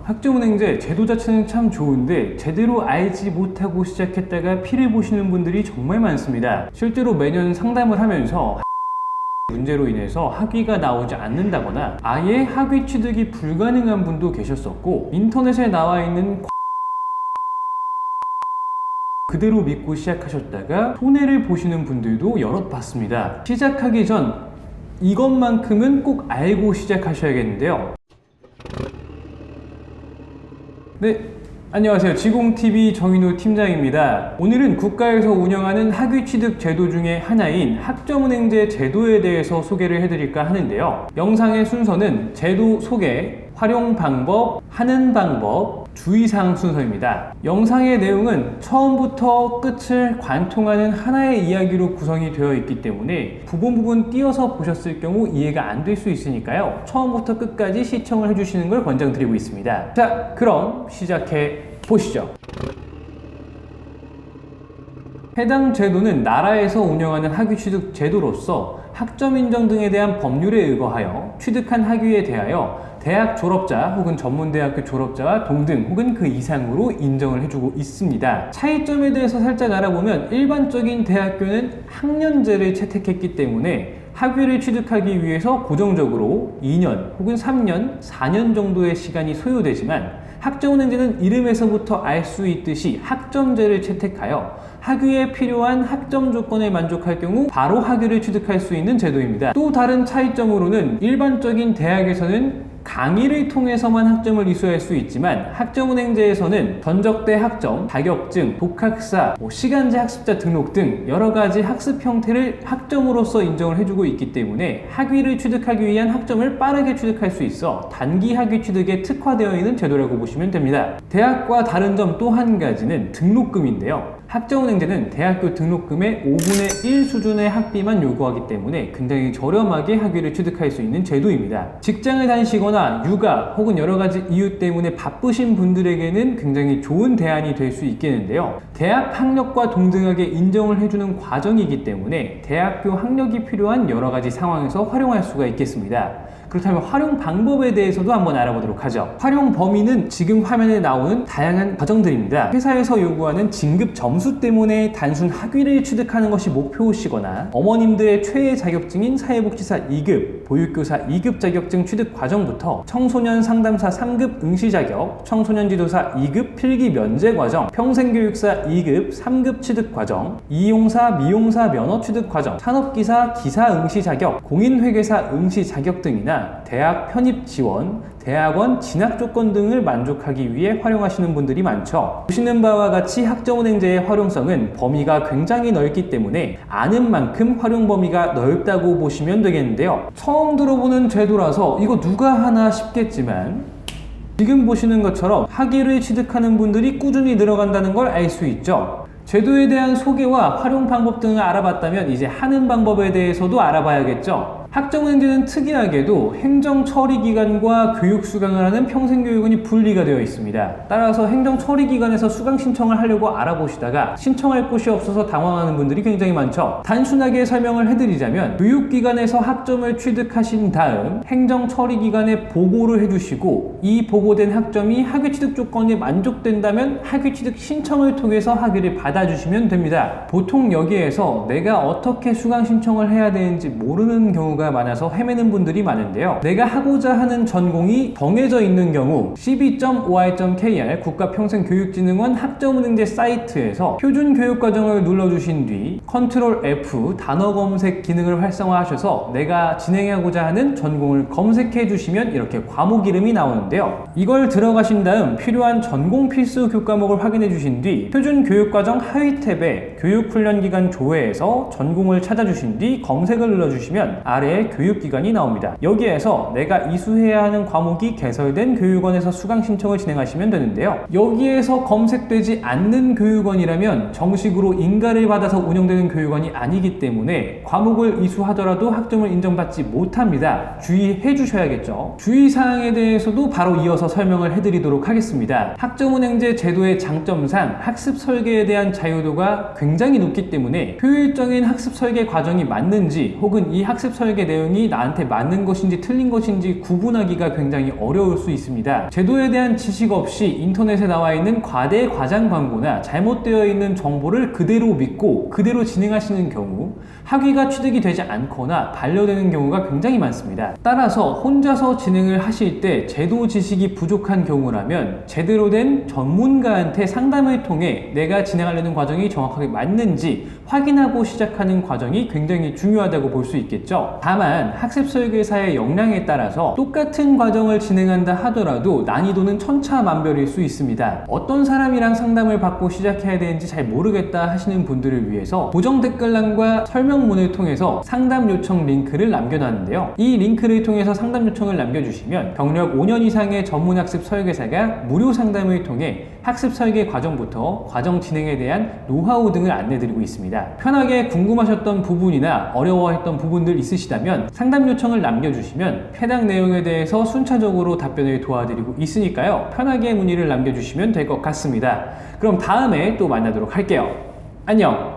학점은행제 제도 자체는 참 좋은데 제대로 알지 못하고 시작했다가 피를 보시는 분들이 정말 많습니다. 실제로 매년 상담을 하면서 문제로 인해서 학위가 나오지 않는다거나 아예 학위 취득이 불가능한 분도 계셨었고, 인터넷에 나와 있는 그대로 믿고 시작하셨다가 손해를 보시는 분들도 여럿 봤습니다. 시작하기 전 이것만큼은 꼭 알고 시작하셔야겠는데요. 네, 안녕하세요. 지공TV 정인우 팀장입니다. 오늘은 국가에서 운영하는 학위 취득 제도 중에 하나인 학점은행제 제도에 대해서 소개를 해드릴까 하는데요. 영상의 순서는 제도 소개, 활용 방법, 하는 방법, 주의사항 순서입니다. 영상의 내용은 처음부터 끝을 관통하는 하나의 이야기로 구성이 되어 있기 때문에 부분 띄어서 보셨을 경우 이해가 안 될 수 있으니까요. 처음부터 끝까지 시청을 해주시는 걸 권장드리고 있습니다. 자, 그럼 시작해 보시죠. 해당 제도는 나라에서 운영하는 학위 취득 제도로서 학점 인정 등에 대한 법률에 의거하여 취득한 학위에 대하여 대학 졸업자 혹은 전문대학교 졸업자와 동등 혹은 그 이상으로 인정을 해주고 있습니다. 차이점에 대해서 살짝 알아보면, 일반적인 대학교는 학년제를 채택했기 때문에 학위를 취득하기 위해서 고정적으로 2년 혹은 3년, 4년 정도의 시간이 소요되지만, 학점은행제는 이름에서부터 알 수 있듯이 학점제를 채택하여 학위에 필요한 학점 조건에 만족할 경우 바로 학위를 취득할 수 있는 제도입니다. 또 다른 차이점으로는, 일반적인 대학에서는 강의를 통해서만 학점을 이수할 수 있지만 학점은행제에서는 전적대 학점, 자격증, 독학사, 시간제 학습자 등록 등 여러가지 학습 형태를 학점으로서 인정을 해주고 있기 때문에 학위를 취득하기 위한 학점을 빠르게 취득할 수 있어 단기 학위 취득에 특화되어 있는 제도라고 보시면 됩니다. 대학과 다른 점 또 한 가지는 등록금인데요. 학점은행제는 대학교 등록금의 5분의 1 수준의 학비만 요구하기 때문에 굉장히 저렴하게 학위를 취득할 수 있는 제도입니다. 직장을 다니시거나 육아 혹은 여러가지 이유 때문에 바쁘신 분들에게는 굉장히 좋은 대안이 될 수 있겠는데요. 대학 학력과 동등하게 인정을 해주는 과정이기 때문에 대학교 학력이 필요한 여러가지 상황에서 활용할 수가 있겠습니다. 그렇다면 활용 방법에 대해서도 한번 알아보도록 하죠. 활용 범위는 지금 화면에 나오는 다양한 과정들입니다. 회사에서 요구하는 진급 점수 때문에 단순 학위를 취득하는 것이 목표시거나, 어머님들의 최애 자격증인 사회복지사 2급, 보육교사 2급 자격증 취득 과정부터 청소년 상담사 3급 응시 자격, 청소년 지도사 2급 필기 면제 과정, 평생교육사 2급 3급 취득 과정, 이용사 미용사 면허 취득 과정, 산업기사 기사 응시 자격, 공인회계사 응시 자격 등이나 대학 편입 지원, 대학원 진학 조건 등을 만족하기 위해 활용하시는 분들이 많죠. 보시는 바와 같이 학점은행제의 활용성은 범위가 굉장히 넓기 때문에 아는 만큼 활용 범위가 넓다고 보시면 되겠는데요. 처음 들어보는 제도라서 이거 누가 하나 싶겠지만, 지금 보시는 것처럼 학위를 취득하는 분들이 꾸준히 늘어간다는 걸 알 수 있죠. 제도에 대한 소개와 활용 방법 등을 알아봤다면 이제 하는 방법에 대해서도 알아봐야겠죠. 학점은행제는 특이하게도 행정처리기관과 교육수강을 하는 평생교육원이 분리가 되어 있습니다. 따라서 행정처리기관에서 수강 신청을 하려고 알아보시다가 신청할 곳이 없어서 당황하는 분들이 굉장히 많죠. 단순하게 설명을 해드리자면, 교육기관에서 학점을 취득하신 다음 행정처리기관에 보고를 해주시고, 이 보고된 학점이 학위 취득 조건에 만족된다면 학위 취득 신청을 통해서 학위를 받아주시면 됩니다. 보통 여기에서 내가 어떻게 수강 신청을 해야 되는지 모르는 경우가 많아서 헤매는 분들이 많은데요. 내가 하고자 하는 전공이 정해져 있는 경우 cb.or.kr 국가평생교육진흥원 학점은행제 사이트에서 표준 교육과정을 눌러주신 뒤 컨트롤 F 단어 검색 기능을 활성화하셔서 내가 진행하고자 하는 전공을 검색해 주시면 이렇게 과목 이름이 나오는데요. 이걸 들어가신 다음 필요한 전공 필수 교과목을 확인해 주신 뒤 표준 교육과정 하위 탭에 교육훈련기간 조회에서 전공을 찾아주신 뒤 검색을 눌러주시면 아래 교육기관이 나옵니다. 여기에서 내가 이수해야 하는 과목이 개설된 교육원에서 수강 신청을 진행하시면 되는데요. 여기에서 검색되지 않는 교육원이라면 정식으로 인가를 받아서 운영되는 교육원이 아니기 때문에 과목을 이수하더라도 학점을 인정받지 못합니다. 주의해 주셔야겠죠. 주의사항에 대해서도 바로 이어서 설명을 해드리도록 하겠습니다. 학점은행제 제도의 장점상 학습 설계에 대한 자유도가 굉장히 높기 때문에 효율적인 학습 설계 과정이 맞는지, 혹은 이 학습 설계 설계 내용이 나한테 맞는 것인지 틀린 것인지 구분하기가 굉장히 어려울 수 있습니다. 제도에 대한 지식 없이 인터넷에 나와 있는 과대 과장 광고나 잘못되어 있는 정보를 그대로 믿고 그대로 진행하시는 경우 학위가 취득이 되지 않거나 반려되는 경우가 굉장히 많습니다. 따라서 혼자서 진행을 하실 때 제도 지식이 부족한 경우라면 제대로 된 전문가한테 상담을 통해 내가 진행하려는 과정이 정확하게 맞는지 확인하고 시작하는 과정이 굉장히 중요하다고 볼 수 있겠죠. 다만 학습 설계사의 역량에 따라서 똑같은 과정을 진행한다 하더라도 난이도는 천차만별일 수 있습니다. 어떤 사람이랑 상담을 받고 시작해야 되는지 잘 모르겠다 하시는 분들을 위해서 고정 댓글란과 설명문을 통해서 상담 요청 링크를 남겨놨는데요. 이 링크를 통해서 상담 요청을 남겨주시면 경력 5년 이상의 전문 학습 설계사가 무료 상담을 통해 학습 설계 과정부터 과정 진행에 대한 노하우 등을 안내드리고 있습니다. 편하게 궁금하셨던 부분이나 어려워했던 부분들 있으시다면 상담 요청을 남겨주시면 해당 내용에 대해서 순차적으로 답변을 도와드리고 있으니까요. 편하게 문의를 남겨주시면 될 것 같습니다. 그럼 다음에 또 만나도록 할게요. 안녕!